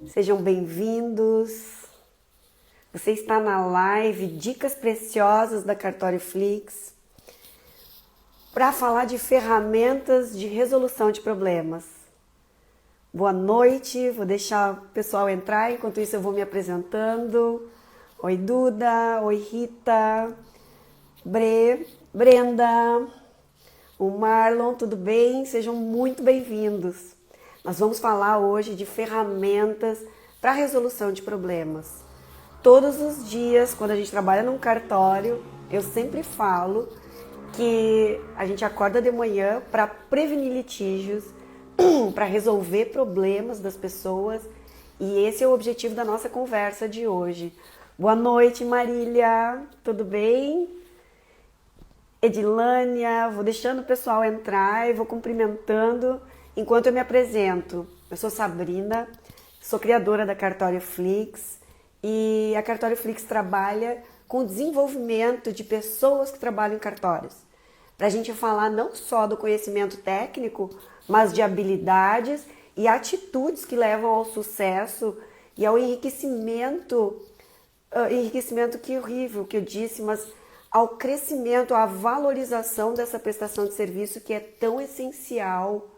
Sejam bem-vindos. Você está na live Dicas Preciosas da Cartório Flix para falar de ferramentas de resolução de problemas. Boa noite, vou deixar o pessoal entrar, enquanto isso eu vou me apresentando. Oi Duda, oi Rita, Brenda, o Marlon, tudo bem? Sejam muito bem-vindos. Nós vamos falar hoje de ferramentas para resolução de problemas. Todos os dias, quando a gente trabalha num cartório, eu sempre falo que a gente acorda de manhã para prevenir litígios, para resolver problemas das pessoas, e esse é o objetivo da nossa conversa de hoje. Boa noite, Marília, tudo bem? Edilânia, vou deixando o pessoal entrar e vou cumprimentando enquanto eu me apresento. Eu sou Sabrina, sou criadora da Cartório Flix e a Cartório Flix trabalha com o desenvolvimento de pessoas que trabalham em cartórios. Para a gente falar não só do conhecimento técnico, mas de habilidades e atitudes que levam ao sucesso e ao enriquecimento, que horrível que eu disse, mas ao crescimento, à valorização dessa prestação de serviço que é tão essencial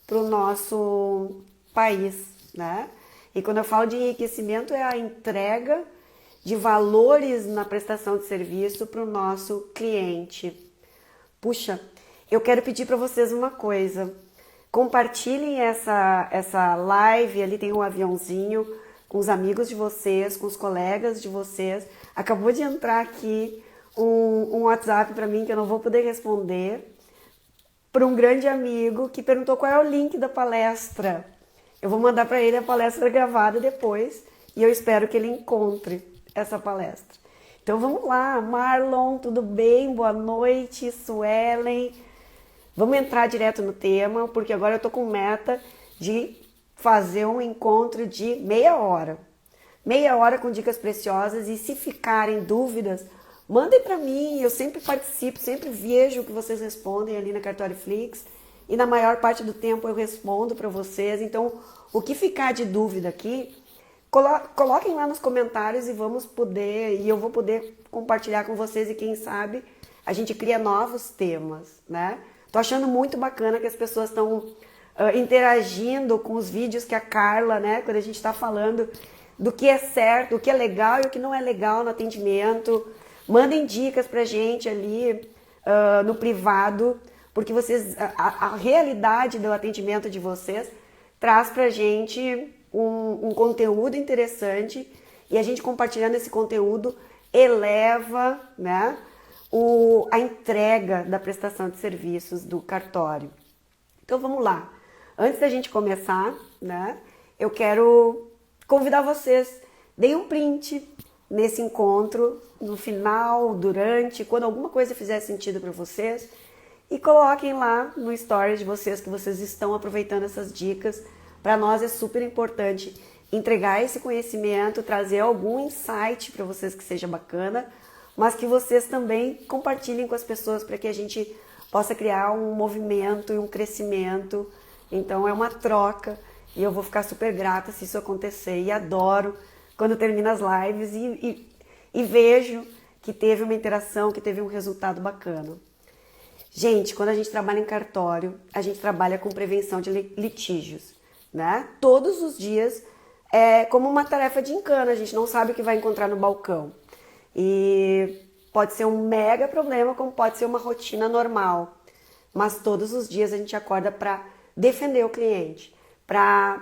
para o nosso país, né? E quando eu falo de enriquecimento é a entrega de valores na prestação de serviço para o nosso cliente. Puxa, eu quero pedir para vocês uma coisa. Compartilhem essa live, ali tem um aviãozinho, com os amigos de vocês, com os colegas de vocês. Acabou de entrar aqui um WhatsApp para mim que eu não vou poder responder, para um grande amigo que perguntou qual é o link da palestra. Eu vou mandar para ele a palestra gravada depois e eu espero que ele encontre essa palestra. Então vamos lá, Marlon, tudo bem? Boa noite, Suelen. Vamos entrar direto no tema, porque agora eu tô com meta de fazer um encontro de meia hora. Meia hora com dicas preciosas, e se ficarem dúvidas, mandem para mim, eu sempre participo, sempre vejo o que vocês respondem ali na Cartório Flix e na maior parte do tempo eu respondo para vocês. Então, o que ficar de dúvida aqui, coloquem lá nos comentários e eu vou poder compartilhar com vocês e quem sabe a gente cria novos temas, né? Tô achando muito bacana que as pessoas estão interagindo com os vídeos que a Carla, né, quando a gente está falando do que é certo, o que é legal e o que não é legal no atendimento. Mandem dicas pra gente ali no privado, porque a realidade do atendimento de vocês traz pra gente um conteúdo interessante, e a gente compartilhando esse conteúdo eleva, né, a entrega da prestação de serviços do cartório. Então vamos lá. Antes da gente começar, né, eu quero convidar vocês, deem um print nesse encontro, no final, durante, quando alguma coisa fizer sentido para vocês, e coloquem lá no stories de vocês que vocês estão aproveitando essas dicas. Para nós é super importante entregar esse conhecimento, trazer algum insight para vocês que seja bacana, mas que vocês também compartilhem com as pessoas para que a gente possa criar um movimento e um crescimento. Então é uma troca e eu vou ficar super grata se isso acontecer, e adoro quando termina as lives e vejo que teve uma interação, que teve um resultado bacana. Gente, quando a gente trabalha em cartório, a gente trabalha com prevenção de litígios, né? Todos os dias é como uma tarefa de encana, a gente não sabe o que vai encontrar no balcão. E pode ser um mega problema, como pode ser uma rotina normal. Mas todos os dias a gente acorda para defender o cliente, para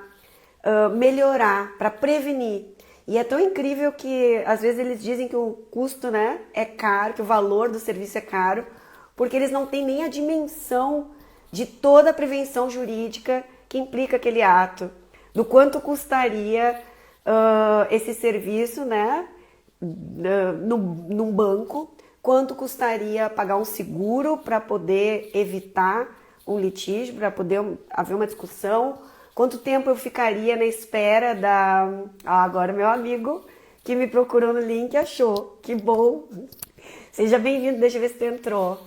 melhorar, para prevenir. E é tão incrível que às vezes eles dizem que o custo, né, é caro, que o valor do serviço é caro, porque eles não têm nem a dimensão de toda a prevenção jurídica que implica aquele ato, do quanto custaria esse serviço, né, num banco, quanto custaria pagar um seguro para poder evitar um litígio, para poder haver uma discussão, quanto tempo eu ficaria na espera da... agora meu amigo que me procurou no link achou, que bom! Seja bem-vindo, deixa eu ver se tu entrou.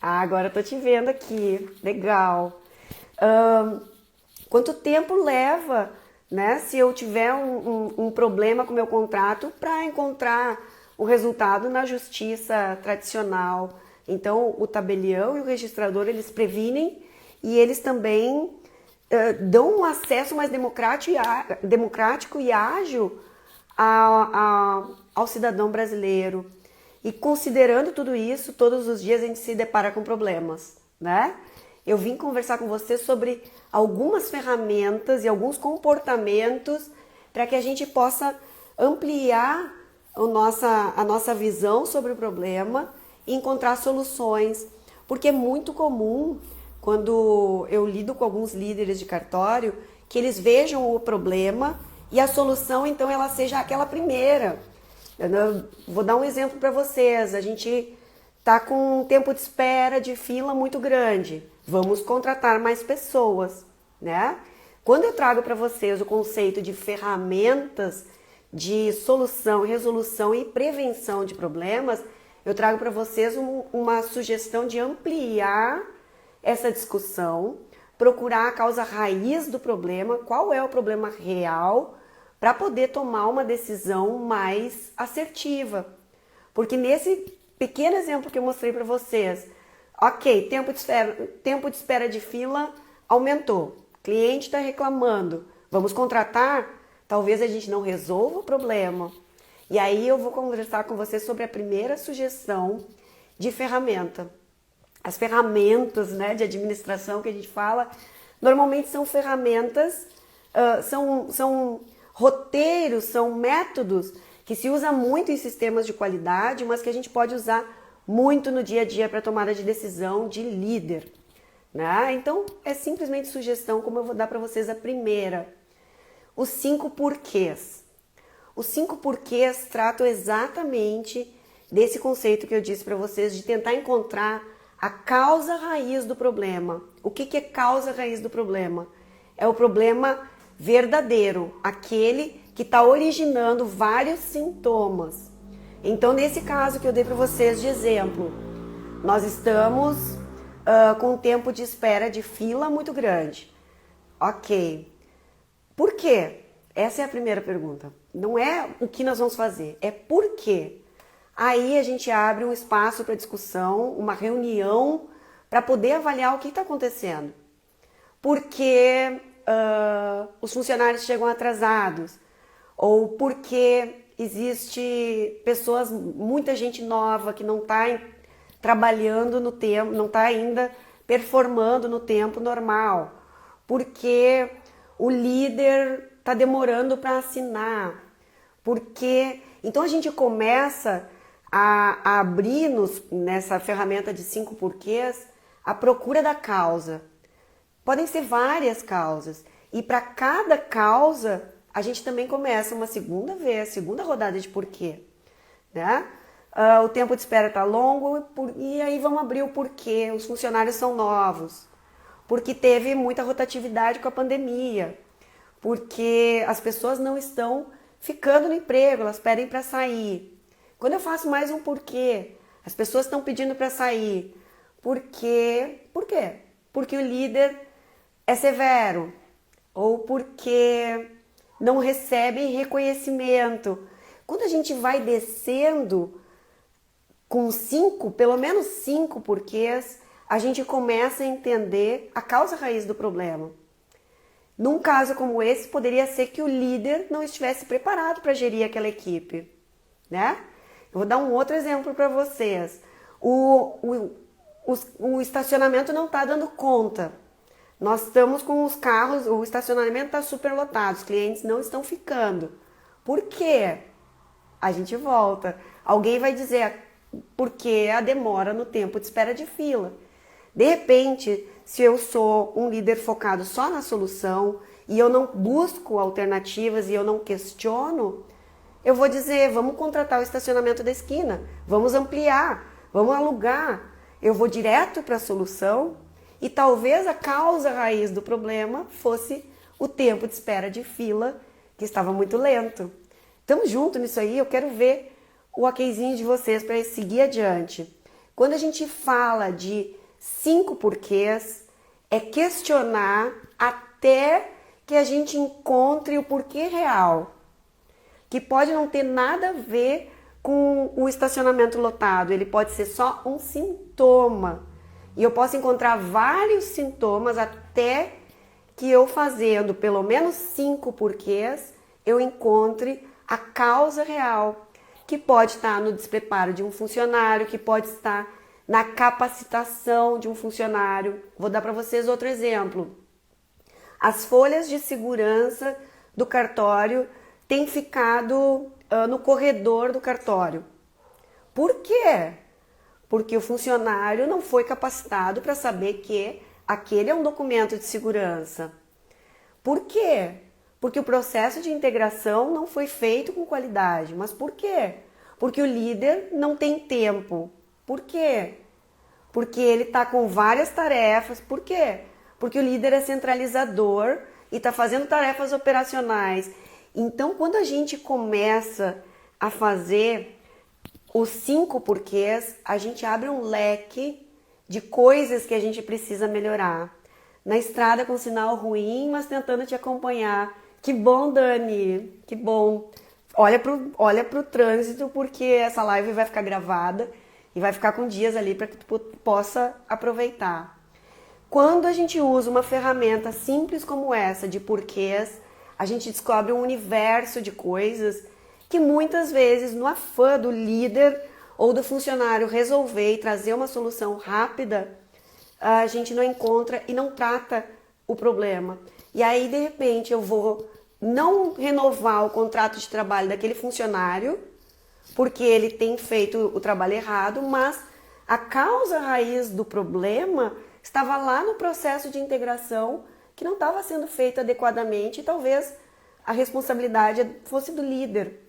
Ah, agora eu tô te vendo aqui. Legal. Ahn, Quanto tempo leva, né, se eu tiver um problema com o meu contrato para encontrar o resultado na justiça tradicional? Então, o tabelião e o registrador, eles previnem e eles também dão um acesso mais democrático e ágil ao cidadão brasileiro. E considerando tudo isso, todos os dias a gente se depara com problemas, né? Eu vim conversar com você sobre algumas ferramentas e alguns comportamentos para que a gente possa ampliar a nossa visão sobre o problema e encontrar soluções. Porque é muito comum, quando eu lido com alguns líderes de cartório, que eles vejam o problema e a solução, então, ela seja aquela primeira. Vou dar um exemplo para vocês. A gente está com um tempo de espera de fila muito grande. Vamos contratar mais pessoas, né? Quando eu trago para vocês o conceito de ferramentas de solução, resolução e prevenção de problemas, eu trago para vocês uma sugestão de ampliar essa discussão, procurar a causa raiz do problema, qual é o problema real, para poder tomar uma decisão mais assertiva. Porque nesse pequeno exemplo que eu mostrei para vocês, ok, tempo de espera de fila aumentou, cliente está reclamando, vamos contratar? Talvez a gente não resolva o problema. E aí eu vou conversar com você sobre a primeira sugestão de ferramenta. As ferramentas, né, de administração que a gente fala, normalmente são ferramentas, são roteiros, são métodos que se usa muito em sistemas de qualidade, mas que a gente pode usar muito no dia a dia para tomada de decisão de líder, né? Então, é simplesmente sugestão, como eu vou dar para vocês a primeira. Os 5 porquês. Os 5 porquês tratam exatamente desse conceito que eu disse para vocês, de tentar encontrar a causa raiz do problema. O que é causa raiz do problema? É o problema verdadeiro, aquele que está originando vários sintomas. Então, nesse caso que eu dei para vocês de exemplo, nós estamos com um tempo de espera de fila muito grande. Ok. Por quê? Essa é a primeira pergunta. Não é o que nós vamos fazer, é por quê. Aí a gente abre um espaço para discussão, uma reunião, para poder avaliar o que está acontecendo. Porque os funcionários chegam atrasados, ou porque existe muita gente nova que não está trabalhando no tempo, não está ainda performando no tempo normal, porque o líder está demorando para assinar, porque... Então a gente começa a abrir nessa ferramenta de 5 porquês a procura da causa. Podem ser várias causas, e para cada causa a gente também começa uma segunda rodada de porquê, né? O tempo de espera está longo e aí vamos abrir o porquê. Os funcionários são novos, porque teve muita rotatividade com a pandemia, porque as pessoas não estão ficando no emprego, elas pedem para sair. Quando eu faço mais um porquê, as pessoas estão pedindo para sair. Por quê? Porque o líder é severo, ou porque não recebem reconhecimento. Quando a gente vai descendo com pelo menos 5 porquês, a gente começa a entender a causa raiz do problema. Num caso como esse, poderia ser que o líder não estivesse preparado para gerir aquela equipe, né? Eu vou dar um outro exemplo para vocês. O estacionamento não está dando conta. Nós estamos com os carros, o estacionamento está super lotado, os clientes não estão ficando. Por quê? A gente volta. Alguém vai dizer porque a demora no tempo de espera de fila. De repente, se eu sou um líder focado só na solução e eu não busco alternativas e eu não questiono, eu vou dizer, vamos contratar o estacionamento da esquina, vamos ampliar, vamos alugar. Eu vou direto para a solução e talvez a causa raiz do problema fosse o tempo de espera de fila, que estava muito lento. Estamos juntos nisso aí, eu quero ver o okzinho de vocês para seguir adiante. Quando a gente fala de 5 porquês, é questionar até que a gente encontre o porquê real, que pode não ter nada a ver com o estacionamento lotado, ele pode ser só um sintoma. E eu posso encontrar vários sintomas até que eu fazendo pelo menos 5 porquês, eu encontre a causa real, que pode estar no despreparo de um funcionário, que pode estar na capacitação de um funcionário. Vou dar para vocês outro exemplo. As folhas de segurança do cartório têm ficado no corredor do cartório. Por quê? Porque o funcionário não foi capacitado para saber que aquele é um documento de segurança. Por quê? Porque o processo de integração não foi feito com qualidade. Mas por quê? Porque o líder não tem tempo. Por quê? Porque ele está com várias tarefas. Por quê? Porque o líder é centralizador e está fazendo tarefas operacionais. Então, quando a gente começa a fazer os 5 porquês, a gente abre um leque de coisas que a gente precisa melhorar. Na estrada com sinal ruim, mas tentando te acompanhar. Que bom, Dani, que bom. Olha pro trânsito, porque essa live vai ficar gravada e vai ficar com dias ali para que tu possa aproveitar. Quando a gente usa uma ferramenta simples como essa de porquês, a gente descobre um universo de coisas que muitas vezes, no afã do líder ou do funcionário resolver e trazer uma solução rápida, a gente não encontra e não trata o problema. E aí, de repente, eu vou não renovar o contrato de trabalho daquele funcionário, porque ele tem feito o trabalho errado, mas a causa raiz do problema estava lá no processo de integração que não estava sendo feito adequadamente e talvez a responsabilidade fosse do líder.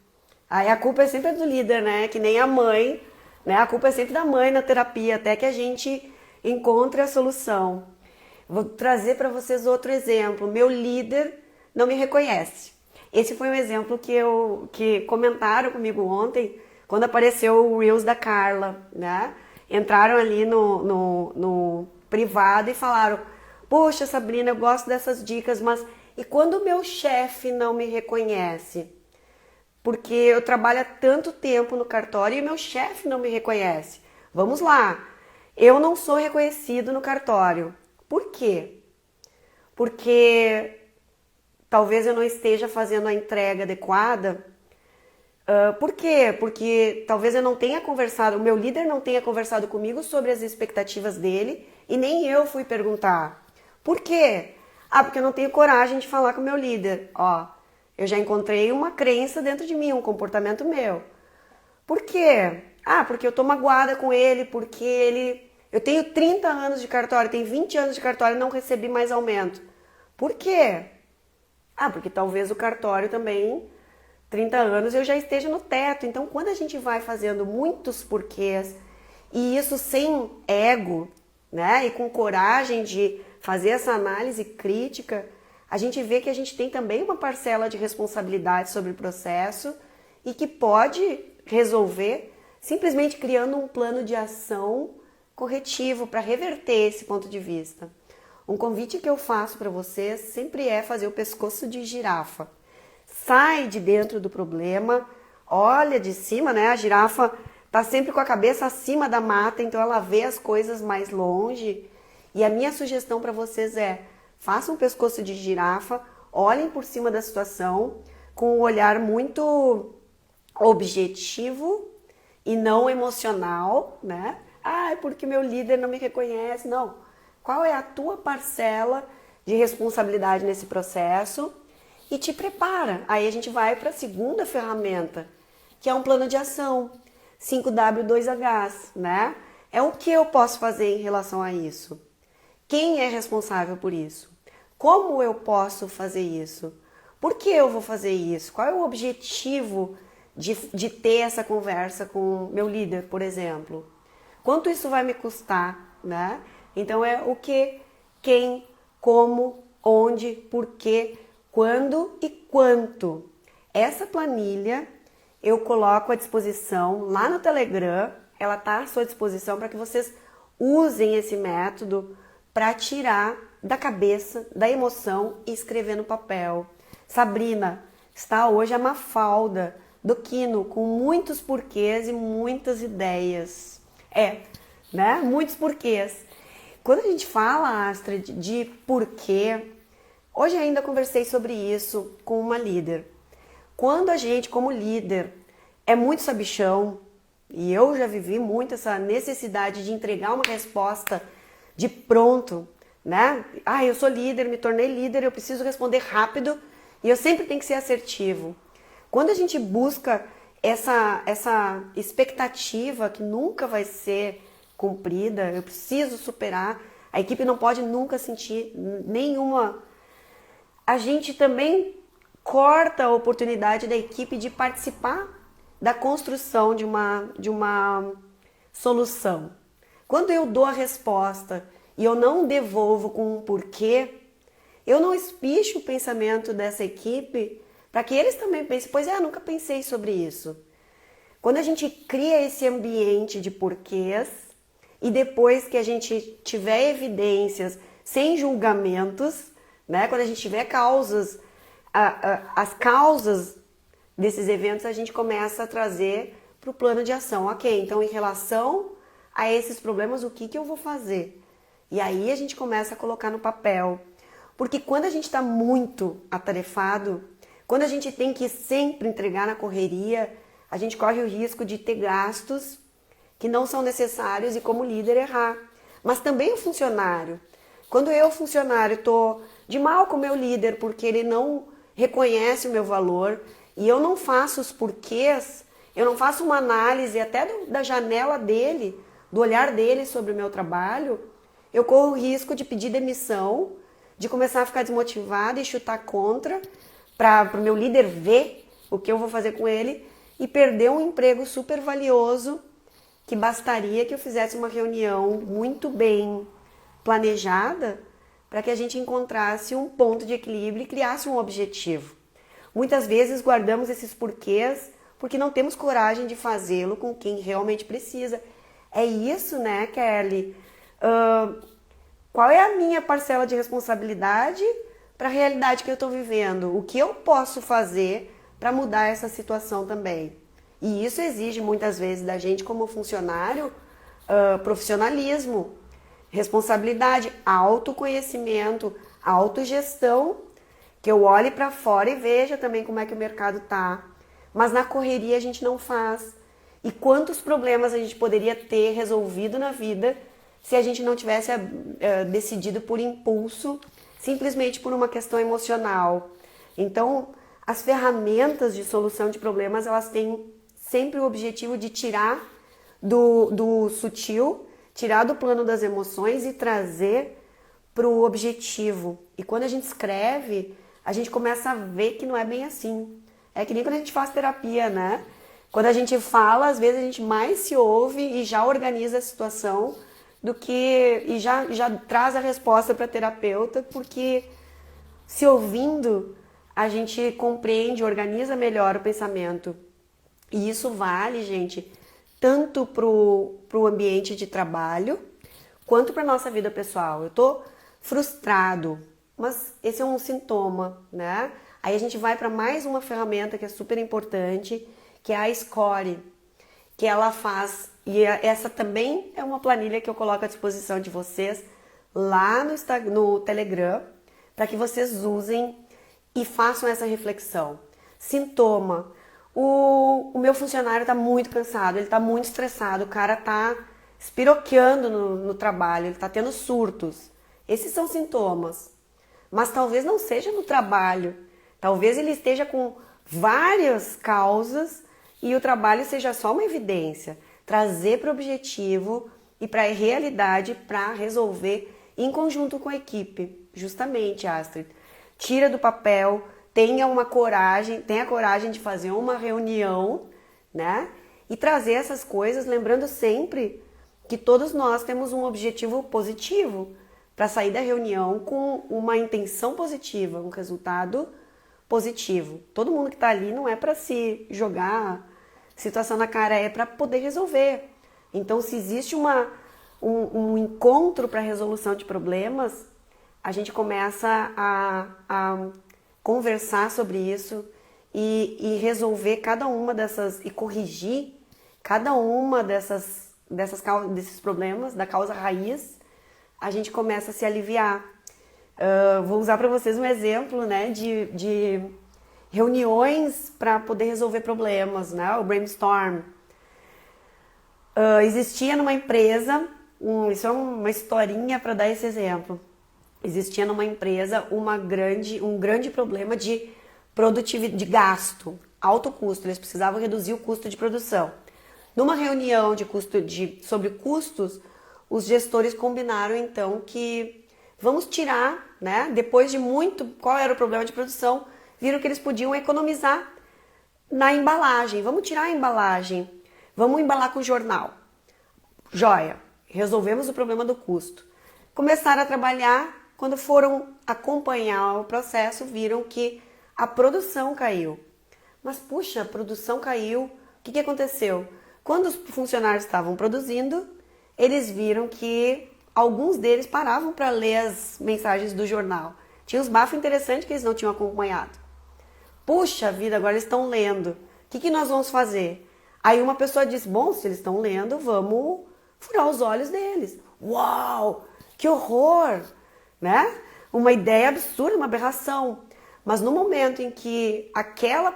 Aí a culpa é sempre do líder, né? Que nem a mãe, né? A culpa é sempre da mãe na terapia, até que a gente encontre a solução. Vou trazer para vocês outro exemplo. Meu líder não me reconhece. Esse foi um exemplo que comentaram comigo ontem, quando apareceu o Reels da Carla, né? Entraram ali no privado e falaram: poxa, Sabrina, eu gosto dessas dicas, mas e quando o meu chefe não me reconhece? Porque eu trabalho há tanto tempo no cartório e meu chefe não me reconhece. Vamos lá, eu não sou reconhecido no cartório. Por quê? Porque talvez eu não esteja fazendo a entrega adequada. Por quê? Porque talvez eu não tenha conversado, o meu líder não tenha conversado comigo sobre as expectativas dele e nem eu fui perguntar. Por quê? Porque eu não tenho coragem de falar com o meu líder. Eu já encontrei uma crença dentro de mim, um comportamento meu. Por quê? Porque eu tô magoada com ele, porque eu tenho 30 anos de cartório, tenho 20 anos de cartório e não recebi mais aumento. Por quê? Porque talvez o cartório também, 30 anos, eu já esteja no teto. Então, quando a gente vai fazendo muitos porquês, e isso sem ego, né, e com coragem de fazer essa análise crítica, a gente vê que a gente tem também uma parcela de responsabilidade sobre o processo e que pode resolver simplesmente criando um plano de ação corretivo para reverter esse ponto de vista. Um convite que eu faço para vocês sempre é fazer o pescoço de girafa. Sai de dentro do problema, olha de cima, né? A girafa está sempre com a cabeça acima da mata, então ela vê as coisas mais longe. E a minha sugestão para vocês é: façam um pescoço de girafa, olhem por cima da situação com um olhar muito objetivo e não emocional, né? É porque meu líder não me reconhece. Não. Qual é a tua parcela de responsabilidade nesse processo? E te prepara. Aí a gente vai para a segunda ferramenta, que é um plano de ação, 5W2Hs, né? É o que eu posso fazer em relação a isso? Quem é responsável por isso? Como eu posso fazer isso? Por que eu vou fazer isso? Qual é o objetivo de ter essa conversa com meu líder, por exemplo? Quanto isso vai me custar, né? Então é o que, quem, como, onde, por quê, quando e quanto. Essa planilha eu coloco à disposição lá no Telegram, ela está à sua disposição para que vocês usem esse método para tirar da cabeça, da emoção e escrever no papel. Sabrina, está hoje a Mafalda do Quino, com muitos porquês e muitas ideias. Né? Muitos porquês. Quando a gente fala, Astrid, de porquê, hoje ainda conversei sobre isso com uma líder. Quando a gente, como líder, é muito sabichão, e eu já vivi muito essa necessidade de entregar uma resposta de pronto, né? Eu sou líder, me tornei líder, eu preciso responder rápido e eu sempre tenho que ser assertivo. Quando a gente busca essa expectativa que nunca vai ser cumprida, eu preciso superar, a equipe não pode nunca sentir nenhuma... A gente também corta a oportunidade da equipe de participar da construção de uma solução. Quando eu dou a resposta e eu não devolvo com um porquê, eu não espicho o pensamento dessa equipe para que eles também pensem, pois nunca pensei sobre isso. Quando a gente cria esse ambiente de porquês e depois que a gente tiver evidências sem julgamentos, né? Quando a gente tiver causas, as causas desses eventos, a gente começa a trazer para o plano de ação. Ok, então em relação a esses problemas, o que eu vou fazer? E aí a gente começa a colocar no papel. Porque quando a gente está muito atarefado, quando a gente tem que sempre entregar na correria, a gente corre o risco de ter gastos que não são necessários e como líder errar. Mas também o funcionário. Quando eu, funcionário, estou de mal com o meu líder porque ele não reconhece o meu valor e eu não faço os porquês, eu não faço uma análise até da janela dele, do olhar dele sobre o meu trabalho, eu corro o risco de pedir demissão, de começar a ficar desmotivada e chutar contra, para o meu líder ver o que eu vou fazer com ele e perder um emprego super valioso que bastaria que eu fizesse uma reunião muito bem planejada para que a gente encontrasse um ponto de equilíbrio e criasse um objetivo. Muitas vezes guardamos esses porquês porque não temos coragem de fazê-lo com quem realmente precisa. É isso, né, Kelly? Qual é a minha parcela de responsabilidade para a realidade que eu estou vivendo? O que eu posso fazer para mudar essa situação também? E isso exige muitas vezes da gente como funcionário profissionalismo, responsabilidade, autoconhecimento, autogestão, que eu olhe para fora e veja também como é que o mercado tá. Mas na correria a gente não faz. E quantos problemas a gente poderia ter resolvido na vida se a gente não tivesse decidido por impulso, simplesmente por uma questão emocional. Então, as ferramentas de solução de problemas, elas têm sempre o objetivo de tirar do sutil, tirar do plano das emoções e trazer para o objetivo. E quando a gente escreve, a gente começa a ver que não é bem assim. É que nem quando a gente faz terapia, né? Quando a gente fala, às vezes a gente mais se ouve e já organiza a situação do que e já traz a resposta para a terapeuta, porque se ouvindo, a gente compreende, organiza melhor o pensamento. E isso vale, gente, tanto pro ambiente de trabalho, quanto para nossa vida pessoal. Eu tô frustrado, mas esse é um sintoma, né? Aí a gente vai para mais uma ferramenta que é super importante, que é a Score, que ela faz, e essa também é uma planilha que eu coloco à disposição de vocês lá no Telegram, para que vocês usem e façam essa reflexão. Sintoma: o meu funcionário está muito cansado, ele está muito estressado, o cara está espiroqueando no trabalho, ele está tendo surtos. Esses são sintomas. Mas talvez não seja no trabalho, talvez ele esteja com várias causas e o trabalho seja só uma evidência. Trazer para o objetivo e para a realidade para resolver em conjunto com a equipe. Justamente, Astrid. Tira do papel, tenha a coragem de fazer uma reunião, né? E trazer essas coisas, lembrando sempre que todos nós temos um objetivo positivo para sair da reunião com uma intenção positiva, um resultado positivo. Todo mundo que está ali não é para se jogar situação na cara é para poder resolver. Então, se existe um encontro para resolução de problemas, a gente começa a conversar sobre isso e resolver cada uma dessas, e corrigir cada uma desses problemas, da causa raiz, a gente começa a se aliviar. Vou usar para vocês um exemplo, né, de reuniões para poder resolver problemas, né, o brainstorm. Existia numa empresa, isso é uma historinha para dar esse exemplo, existia numa empresa um grande problema de produtividade, de gasto, alto custo, eles precisavam reduzir o custo de produção. Numa reunião sobre custos, os gestores combinaram então que vamos tirar, né, depois de muito, qual era o problema de produção, viram que eles podiam economizar na embalagem, vamos tirar a embalagem, vamos embalar com jornal. Joia, resolvemos o problema do custo. Começaram a trabalhar, quando foram acompanhar o processo, viram que a produção caiu. Mas puxa, a produção caiu, o que aconteceu? Quando os funcionários estavam produzindo, eles viram que alguns deles paravam para ler as mensagens do jornal. Tinha uns bafos interessantes que eles não tinham acompanhado. Puxa vida, agora eles estão lendo. O que nós vamos fazer? Aí uma pessoa disse, bom, se eles estão lendo, vamos furar os olhos deles. Uau, que horror, né? Uma ideia absurda, uma aberração. Mas no momento em que aquela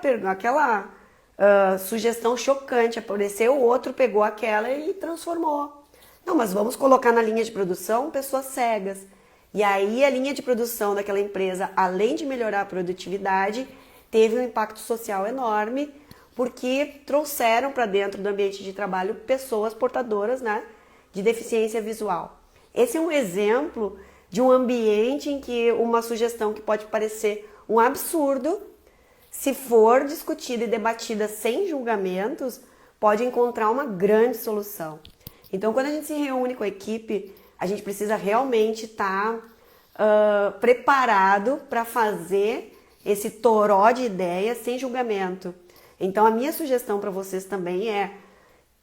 sugestão chocante apareceu, o outro pegou aquela e transformou. Não, mas vamos colocar na linha de produção pessoas cegas. E aí a linha de produção daquela empresa, além de melhorar a produtividade, teve um impacto social enorme, porque trouxeram para dentro do ambiente de trabalho pessoas portadoras, né, de deficiência visual. Esse é um exemplo de um ambiente em que uma sugestão que pode parecer um absurdo, se for discutida e debatida sem julgamentos, pode encontrar uma grande solução. Então, quando a gente se reúne com a equipe, a gente precisa realmente estar preparado para fazer esse toró de ideias sem julgamento. Então, a minha sugestão para vocês também é: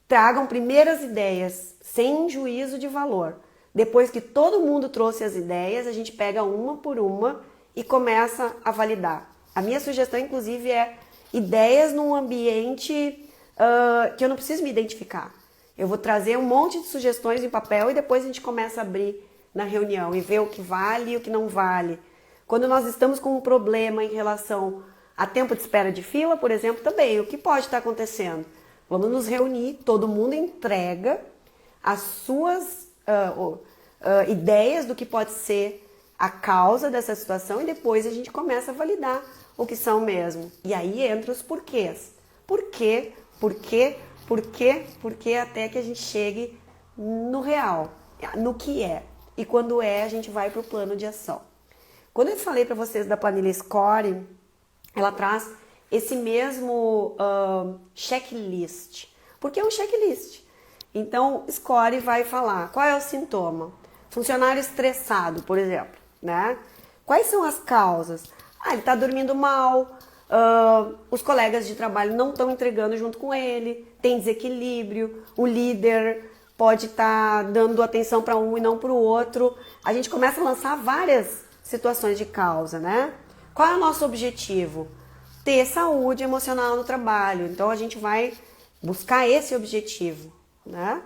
tragam primeiras ideias sem juízo de valor. Depois que todo mundo trouxe as ideias, a gente pega uma por uma e começa a validar. A minha sugestão, inclusive, é ideias num ambiente que eu não preciso me identificar. Eu vou trazer um monte de sugestões em papel e depois a gente começa a abrir na reunião e ver o que vale e o que não vale. Quando nós estamos com um problema em relação a tempo de espera de fila, por exemplo, também, o que pode estar acontecendo? Vamos nos reunir, todo mundo entrega as suas ideias do que pode ser a causa dessa situação e depois a gente começa a validar o que são mesmo. E aí entra os porquês. Por quê? Por quê? Por quê? Porque até que a gente chegue no real, no que é. E quando é, a gente vai para o plano de ação. Quando eu falei para vocês da planilha SCORE, ela traz esse mesmo checklist. Porque é um checklist. Então, SCORE vai falar qual é o sintoma. Funcionário estressado, por exemplo, né? Quais são as causas? Ele está dormindo mal, os colegas de trabalho não estão entregando junto com ele, tem desequilíbrio, o líder pode estar dando atenção para um e não para o outro. A gente começa a lançar várias situações de causa, né? Qual é o nosso objetivo? Ter saúde emocional no trabalho. Então, a gente vai buscar esse objetivo, né?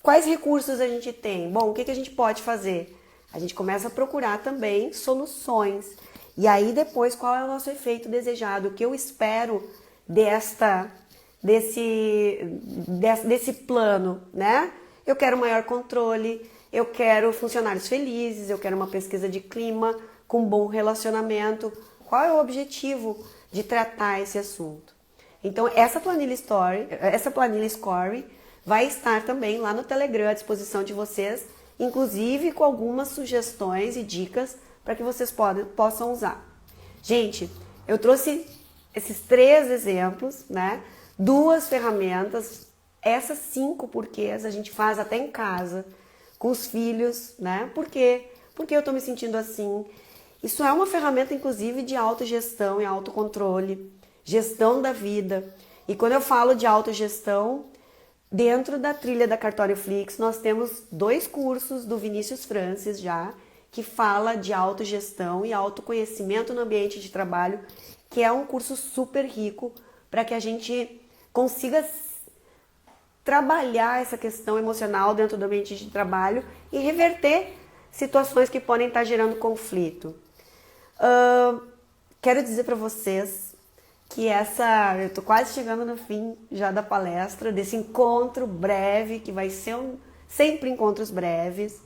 Quais recursos a gente tem? Bom, o que a gente pode fazer? A gente começa a procurar também soluções. E aí, depois, qual é o nosso efeito desejado? O que eu espero desse plano, né? Eu quero maior controle, eu quero funcionários felizes, eu quero uma pesquisa de clima com bom relacionamento. Qual é o objetivo de tratar esse assunto? Então, essa planilha SCORE vai estar também lá no Telegram à disposição de vocês, inclusive com algumas sugestões e dicas para que vocês possam usar. Gente, eu trouxe esses 3 exemplos, né? 2 ferramentas, essas 5 porquês a gente faz até em casa, com os filhos, né? Por quê? Porque eu estou me sentindo assim. Isso é uma ferramenta, inclusive, de autogestão e autocontrole, gestão da vida. E quando eu falo de autogestão, dentro da trilha da Cartório Flix, nós temos 2 cursos do Vinícius Francis já, que fala de autogestão e autoconhecimento no ambiente de trabalho, que é um curso super rico para que a gente consiga trabalhar essa questão emocional dentro do ambiente de trabalho e reverter situações que podem estar gerando conflito. Quero dizer para vocês que eu tô quase chegando no fim já da palestra, desse encontro breve, que vai ser sempre encontros breves,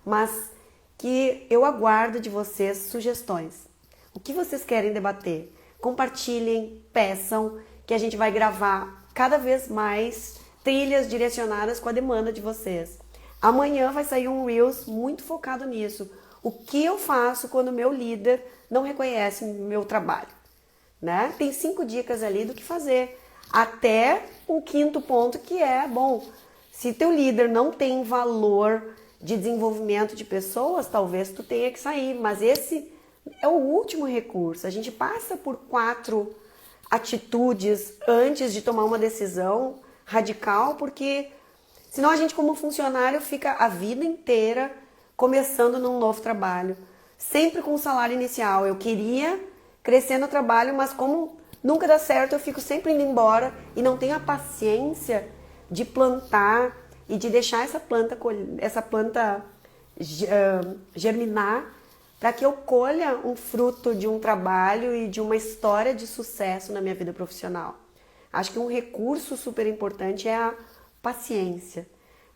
mas que eu aguardo de vocês sugestões. O que vocês querem debater? Compartilhem, peçam, que a gente vai gravar cada vez mais trilhas direcionadas com a demanda de vocês. Amanhã vai sair um Reels muito focado nisso. O que eu faço quando o meu líder não reconhece o meu trabalho? Né? Tem 5 dicas ali do que fazer. Até o 5º ponto, que é, bom, se teu líder não tem valor de desenvolvimento de pessoas, talvez tu tenha que sair. Mas esse é o último recurso. A gente passa por 4 atitudes antes de tomar uma decisão radical, porque senão a gente, como funcionário, fica a vida inteira começando num novo trabalho, sempre com o salário inicial. Eu queria crescer no trabalho, mas como nunca dá certo, eu fico sempre indo embora e não tenho a paciência de plantar e de deixar essa planta germinar para que eu colha um fruto de um trabalho e de uma história de sucesso na minha vida profissional. Acho que um recurso super importante é a paciência.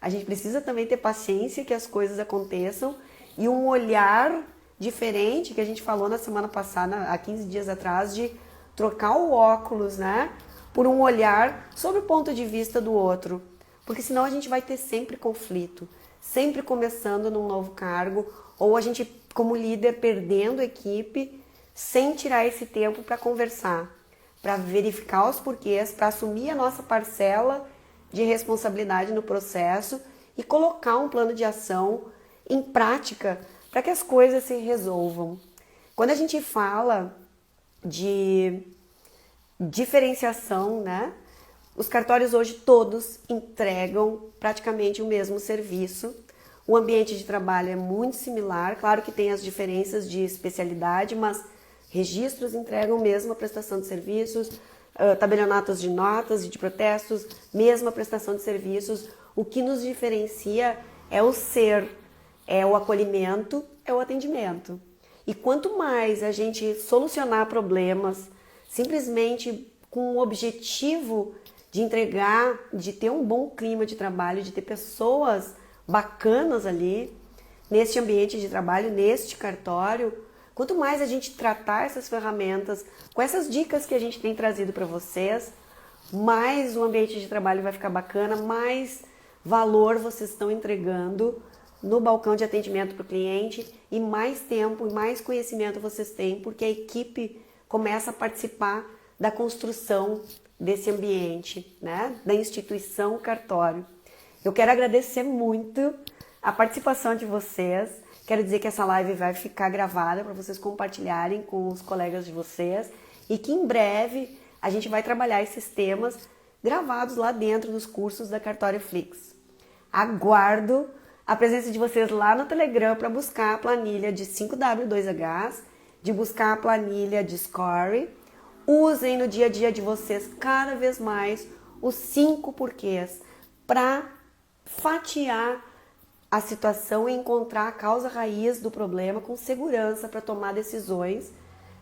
A gente precisa também ter paciência que as coisas aconteçam e um olhar diferente, que a gente falou na semana passada, há 15 dias atrás, de trocar o óculos, né, por um olhar sobre o ponto de vista do outro. Porque senão a gente vai ter sempre conflito, sempre começando num novo cargo, ou a gente, como líder, perdendo a equipe, sem tirar esse tempo para conversar, para verificar os porquês, para assumir a nossa parcela de responsabilidade no processo e colocar um plano de ação em prática para que as coisas se resolvam. Quando a gente fala de diferenciação, né? Os cartórios hoje todos entregam praticamente o mesmo serviço. O ambiente de trabalho é muito similar, claro que tem as diferenças de especialidade, mas registros entregam mesma prestação de serviços, tabelionatos de notas e de protestos, mesma prestação de serviços. O que nos diferencia é o ser, é o acolhimento, é o atendimento. E quanto mais a gente solucionar problemas simplesmente com o objetivo de entregar, de ter um bom clima de trabalho, de ter pessoas bacanas ali, neste ambiente de trabalho, neste cartório, quanto mais a gente tratar essas ferramentas, com essas dicas que a gente tem trazido para vocês, mais o ambiente de trabalho vai ficar bacana, mais valor vocês estão entregando no balcão de atendimento para o cliente e mais tempo e mais conhecimento vocês têm, porque a equipe começa a participar da construção desse ambiente, né? Da instituição cartório. Eu quero agradecer muito a participação de vocês. Quero dizer que essa live vai ficar gravada para vocês compartilharem com os colegas de vocês e que em breve a gente vai trabalhar esses temas gravados lá dentro dos cursos da Cartório Flix. Aguardo a presença de vocês lá no Telegram para buscar a planilha de 5W2Hs, de buscar a planilha de Score. Usem no dia a dia de vocês cada vez mais os 5 porquês para fatiar a situação e encontrar a causa raiz do problema com segurança para tomar decisões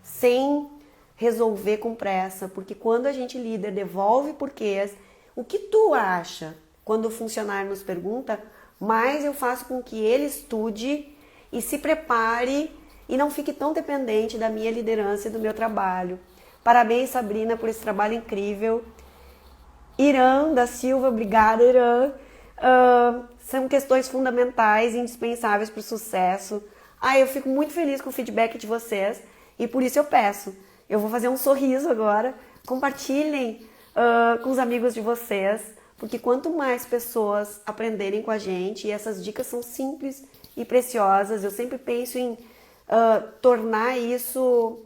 sem resolver com pressa, porque quando a gente líder devolve porquês, o que tu acha? Quando o funcionário nos pergunta, mais eu faço com que ele estude e se prepare e não fique tão dependente da minha liderança e do meu trabalho. Parabéns, Sabrina, por esse trabalho incrível. Irã da Silva, obrigada, Irã. São questões fundamentais e indispensáveis para o sucesso. Eu fico muito feliz com o feedback de vocês e por isso eu peço. Eu vou fazer um sorriso agora. Compartilhem com os amigos de vocês, porque quanto mais pessoas aprenderem com a gente, e essas dicas são simples e preciosas, eu sempre penso em tornar isso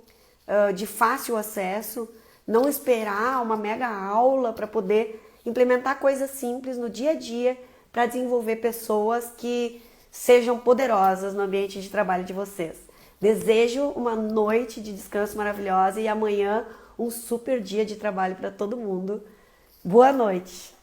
de fácil acesso, não esperar uma mega aula para poder implementar coisas simples no dia a dia para desenvolver pessoas que sejam poderosas no ambiente de trabalho de vocês. Desejo uma noite de descanso maravilhosa e amanhã um super dia de trabalho para todo mundo. Boa noite!